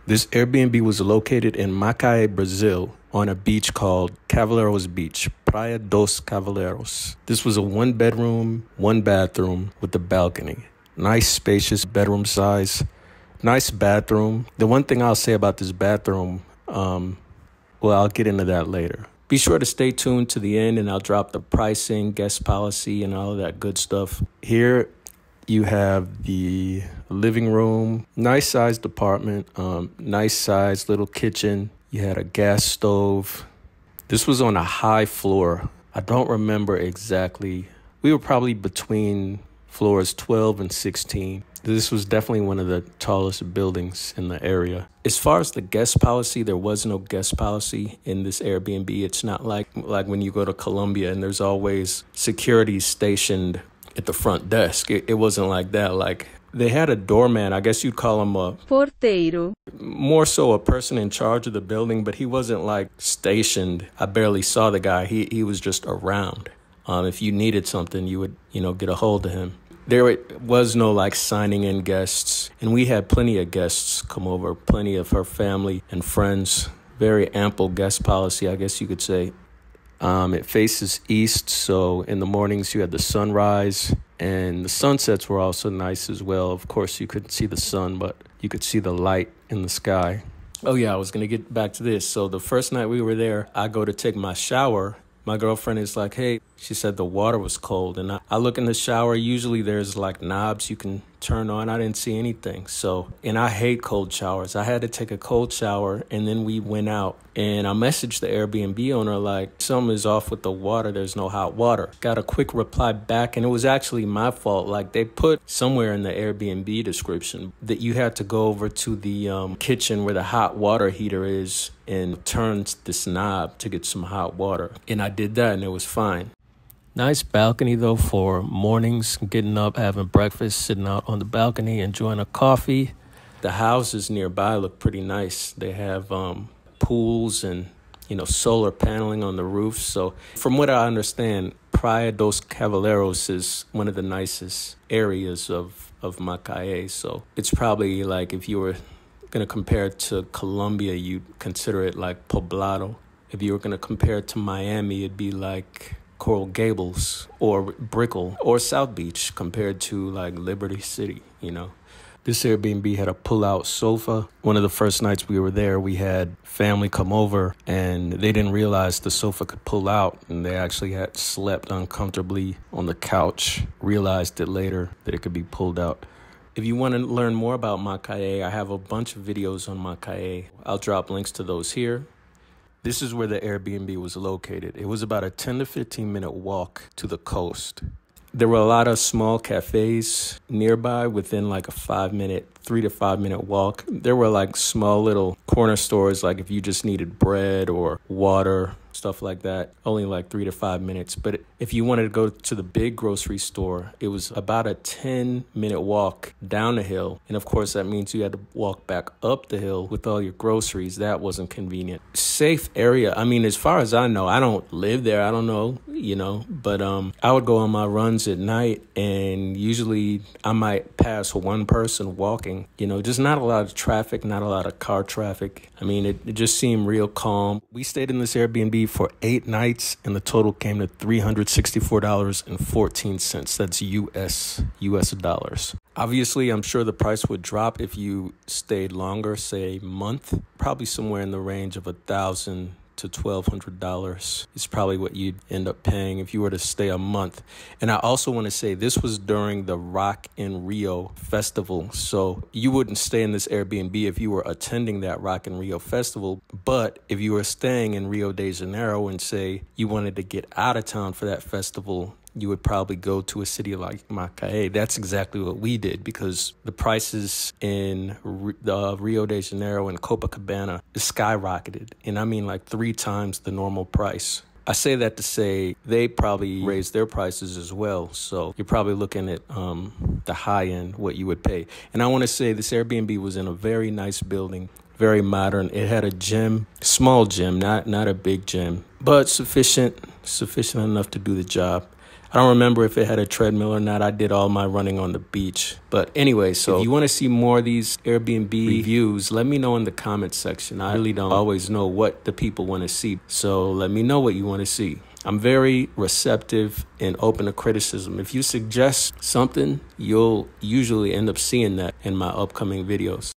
This Airbnb was located in Macaé, Brazil, on a beach called Cavaleiros Beach, Praia dos Cavaleiros. This was a one bedroom, one bathroom with a balcony. Nice spacious bedroom size, nice bathroom. The one thing I'll say about this bathroom, I'll get into that later. Be sure to stay tuned to the end and I'll drop the pricing, guest policy, and all of that good stuff. Here you have the living room, nice sized apartment, nice sized little kitchen. You had a gas stove. This was on a high floor. I don't remember exactly. We were probably between floors 12 and 16. This was definitely one of the tallest buildings in the area. As far as the guest policy, there was no guest policy in this Airbnb. It's not like when you go to Colombia and there's always security stationed at the front desk. It wasn't like that. Like, they had a doorman. I guess you'd call him a porteiro. More so a person in charge of the building, but he wasn't like stationed. I barely saw the guy. He was just around. If you needed something, you would, get a hold of him. There was no like signing in guests, and we had plenty of guests come over, plenty of her family and friends. Very ample guest policy, I guess you could say. It faces east, so in the mornings you had the sunrise, and the sunsets were also nice as well. Of course, you couldn't see the sun, but you could see the light in the sky. Oh yeah, I was going to get back to this. So the first night we were there, I go to take my shower. My girlfriend is like, hey, she said the water was cold. And I look in the shower. Usually there's like knobs you can turn on. I didn't see anything. And I hate cold showers. I had to take a cold shower, and then we went out. And I messaged the Airbnb owner like, something is off with the water. There's no hot water. Got a quick reply back, and it was actually my fault. Like, they put somewhere in the Airbnb description that you had to go over to the kitchen where the hot water heater is and turn this knob to get some hot water. And I did that, and it was fine. Nice balcony, though, for mornings, getting up, having breakfast, sitting out on the balcony, enjoying a coffee. The houses nearby look pretty nice. They have pools and, solar paneling on the roofs. So from what I understand, Praia dos Cavaleiros is one of the nicest areas of Macaé. So it's probably like, if you were going to compare it to Colombia, you'd consider it like Poblado. If you were going to compare it to Miami, it'd be like Coral Gables or Brickell or South Beach compared to like Liberty City, This Airbnb had a pull-out sofa. One of the first nights we were there, we had family come over, and they didn't realize the sofa could pull out, and they actually had slept uncomfortably on the couch. Realized it later that it could be pulled out. If you want to learn more about Macaé, I have a bunch of videos on Macaé. I'll drop links to those here. This is where the Airbnb was located. It was about a 10 to 15 minute walk to the coast. There were a lot of small cafes nearby within like a 3 to 5 minute walk. There were like small little corner stores, like if you just needed bread or water, stuff like that, only like 3 to 5 minutes. But if you wanted to go to the big grocery store, it was about a 10-minute walk down the hill. And of course, that means you had to walk back up the hill with all your groceries. That wasn't convenient. Safe area. I mean, as far as I know, I don't live there. I don't know, but I would go on my runs at night, and usually I might pass one person walking, just not a lot of traffic, not a lot of car traffic. I mean, it just seemed real calm. We stayed in this Airbnb for 8 nights, and the total came to $364.14. That's US dollars. Obviously, I'm sure the price would drop if you stayed longer, say a month. Probably somewhere in the range of $1,000 to $1,200 is probably what you'd end up paying if you were to stay a month. And I also want to say this was during the Rock in Rio festival. So you wouldn't stay in this Airbnb if you were attending that Rock in Rio festival. But if you were staying in Rio de Janeiro and say you wanted to get out of town for that festival, you would probably go to a city like Macaé. That's exactly what we did, because the prices in Rio de Janeiro and Copacabana skyrocketed. And I mean like 3 times the normal price. I say that to say they probably raised their prices as well. So you're probably looking at the high end, what you would pay. And I want to say this Airbnb was in a very nice building, very modern. It had a gym, small gym, not a big gym, but sufficient enough to do the job. I don't remember if it had a treadmill or not. I did all my running on the beach. But anyway, so if you want to see more of these Airbnb reviews, let me know in the comments section. I really don't always know what the people want to see. So let me know what you want to see. I'm very receptive and open to criticism. If you suggest something, you'll usually end up seeing that in my upcoming videos.